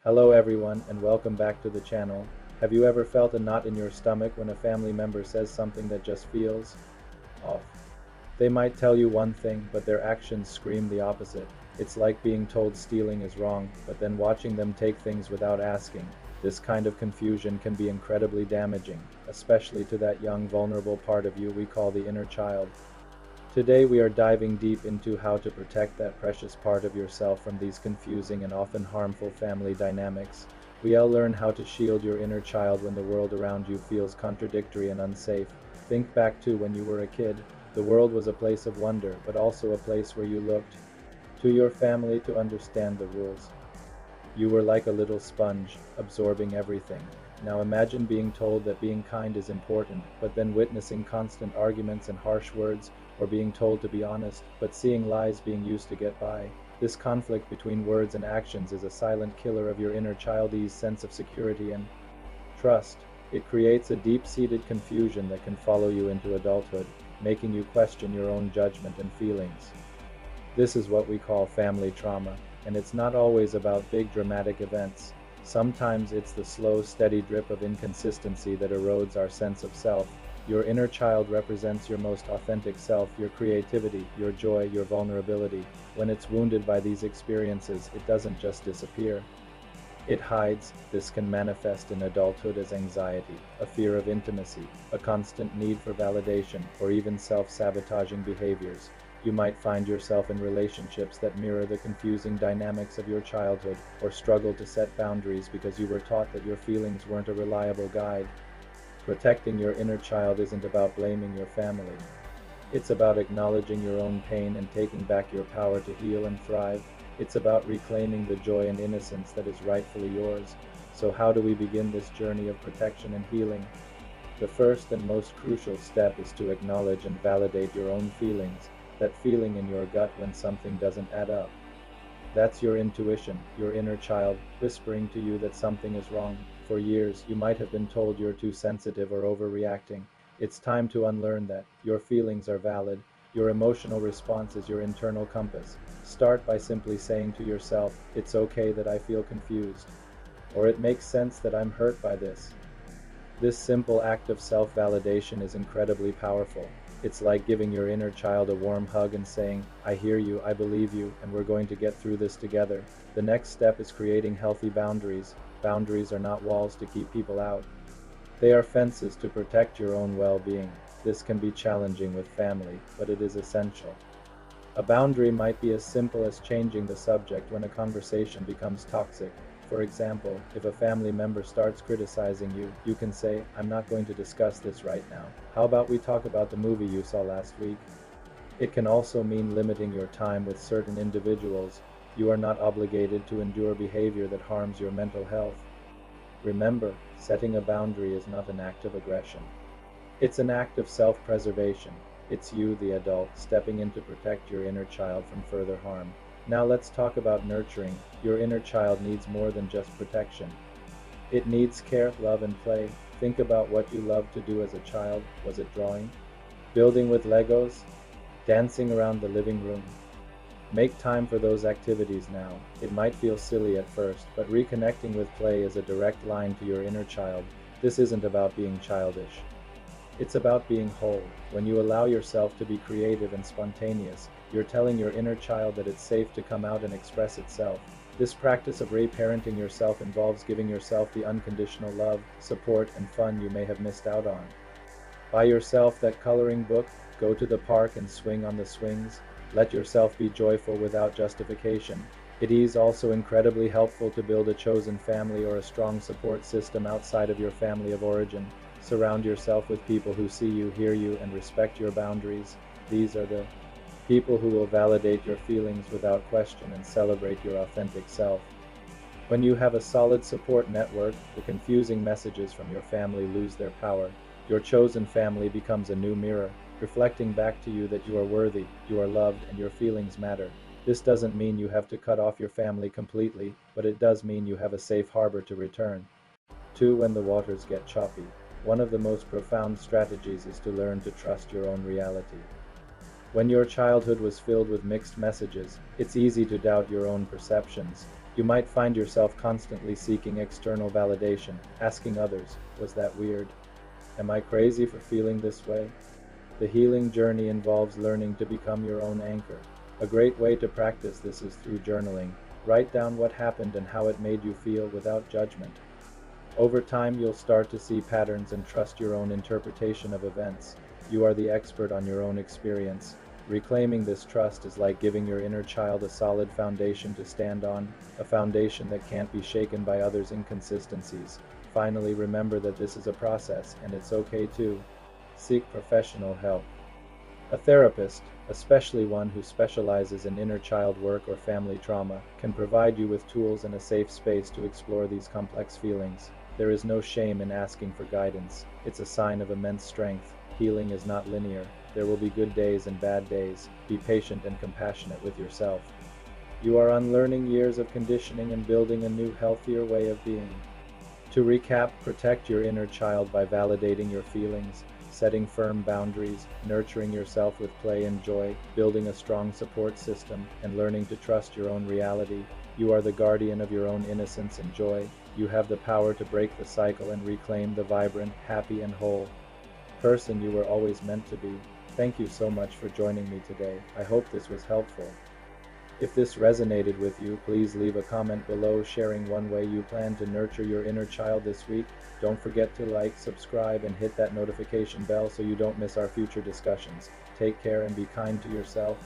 Hello everyone, and welcome back to the channel. Have you ever felt a knot in your stomach when a family member says something that just feels off? They might tell you one thing, but their actions scream the opposite. It's like being told stealing is wrong, but then watching them take things without asking. This kind of confusion can be incredibly damaging, especially to that young, vulnerable part of you we call the inner child. Today we are diving deep into how to protect that precious part of yourself from these confusing and often harmful family dynamics. We'll learn how to shield your inner child when the world around you feels contradictory and unsafe. Think back to when you were a kid. The world was a place of wonder, but also a place where you looked to your family to understand the rules. You were like a little sponge, absorbing everything. Now imagine being told that being kind is important, but then witnessing constant arguments and harsh words, or being told to be honest, but seeing lies being used to get by. This conflict between words and actions is a silent killer of your inner child's sense of security and trust. It creates a deep-seated confusion that can follow you into adulthood, making you question your own judgment and feelings. This is what we call family trauma, and it's not always about big dramatic events. Sometimes it's the slow, steady drip of inconsistency that erodes our sense of self. Your inner child represents your most authentic self, your creativity, your joy, your vulnerability. When it's wounded by these experiences, it doesn't just disappear. It hides. This can manifest in adulthood as anxiety, a fear of intimacy, a constant need for validation, or even self-sabotaging behaviors. You might find yourself in relationships that mirror the confusing dynamics of your childhood, or struggle to set boundaries because you were taught that your feelings weren't a reliable guide. Protecting your inner child isn't about blaming your family. It's about acknowledging your own pain and taking back your power to heal and thrive. It's about reclaiming the joy and innocence that is rightfully yours. So how do we begin this journey of protection and healing? The first and most crucial step is to acknowledge and validate your own feelings, that feeling in your gut when something doesn't add up. That's your intuition, your inner child, whispering to you that something is wrong. For years, you might have been told you're too sensitive or overreacting. It's time to unlearn that. Your feelings are valid. Your emotional response is your internal compass. Start by simply saying to yourself, "It's okay that I feel confused," or "It makes sense that I'm hurt by this." This simple act of self-validation is incredibly powerful. It's like giving your inner child a warm hug and saying, "I hear you, I believe you, and we're going to get through this together." The next step is creating healthy boundaries. Boundaries are not walls to keep people out. They are fences to protect your own well-being. This can be challenging with family, but it is essential. A boundary might be as simple as changing the subject when a conversation becomes toxic. For example, if a family member starts criticizing you, you can say, "I'm not going to discuss this right now. How about we talk about the movie you saw last week?" It can also mean limiting your time with certain individuals. You are not obligated to endure behavior that harms your mental health. Remember, setting a boundary is not an act of aggression. It's an act of self-preservation. It's you, the adult, stepping in to protect your inner child from further harm. Now let's talk about nurturing. Your inner child needs more than just protection. It needs care, love, and play. Think about what you loved to do as a child. Was it drawing? Building with Legos? Dancing around the living room? Make time for those activities now. It might feel silly at first, but reconnecting with play is a direct line to your inner child. This isn't about being childish. It's about being whole. When you allow yourself to be creative and spontaneous, you're telling your inner child that it's safe to come out and express itself. This practice of reparenting yourself involves giving yourself the unconditional love, support, and fun you may have missed out on. Buy yourself that coloring book, go to the park and swing on the swings. Let yourself be joyful without justification. It is also incredibly helpful to build a chosen family or a strong support system outside of your family of origin. Surround yourself with people who see you, hear you, and respect your boundaries. These are the people who will validate your feelings without question and celebrate your authentic self. When you have a solid support network, the confusing messages from your family lose their power. Your chosen family becomes a new mirror, reflecting back to you that you are worthy, you are loved, and your feelings matter. This doesn't mean you have to cut off your family completely, but it does mean you have a safe harbor to return to when the waters get choppy. One of the most profound strategies is to learn to trust your own reality. When your childhood was filled with mixed messages, it's easy to doubt your own perceptions. You might find yourself constantly seeking external validation, asking others, "Was that weird? Am I crazy for feeling this way?" The healing journey involves learning to become your own anchor. A great way to practice this is through journaling. Write down what happened and how it made you feel without judgment. Over time, you'll start to see patterns and trust your own interpretation of events. You are the expert on your own experience. Reclaiming this trust is like giving your inner child a solid foundation to stand on, a foundation that can't be shaken by others' inconsistencies. Finally, remember that this is a process, and it's okay to seek professional help. A therapist, especially one who specializes in inner child work or family trauma, can provide you with tools and a safe space to explore these complex feelings. There is no shame in asking for guidance. It's a sign of immense strength. Healing is not linear. There will be good days and bad days. Be patient and compassionate with yourself. You are unlearning years of conditioning and building a new, healthier way of being. To recap, protect your inner child by validating your feelings, setting firm boundaries, nurturing yourself with play and joy, building a strong support system, and learning to trust your own reality. You are the guardian of your own innocence and joy. You have the power to break the cycle and reclaim the vibrant, happy, and whole person you were always meant to be. Thank you so much for joining me today. I hope this was helpful. If this resonated with you, please leave a comment below sharing one way you plan to nurture your inner child this week. Don't forget to like, subscribe, and hit that notification bell so you don't miss our future discussions. Take care and be kind to yourself.